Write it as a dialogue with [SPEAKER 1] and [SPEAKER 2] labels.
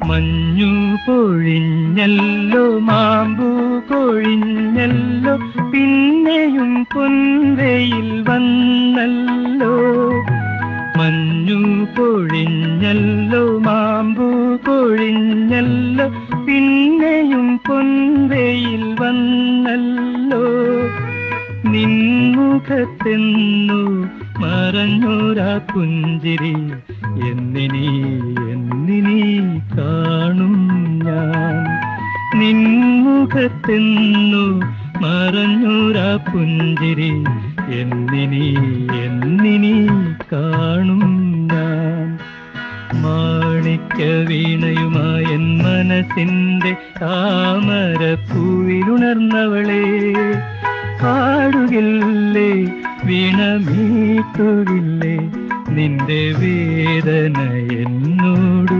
[SPEAKER 1] മഞ്ഞു പൊഴിഞ്ഞല്ലോ മാമ്പു കൊഴിഞ്ഞല്ലോ പിന്നെയും പൊൻവെയിൽ വന്നല്ലോ. മഞ്ഞു പൊഴിഞ്ഞല്ലോ മാമ്പു കൊഴിഞ്ഞല്ലോ പിന്നെയും പൊൻവെയിൽ വന്നല്ലോ. നിൻമുഖത്തെന്നു മറഞ്ഞോരാ പുഞ്ചിരി എന്നിനി കാണും ഞാൻ. നിൻമുഖത്തെന്നു മറഞ്ഞോരാ പുഞ്ചിരി എന്നിനി കാണും ഞാൻ. മാണിക്യ വീണയുമായ എൻ മനസ്സിന്റെ താമരപ്പൂവിലുണർന്നവളെ, പാടുകില്ലേ വീണമീട്ടുകില്ലേ നിന്റെ വേദന എന്നോട്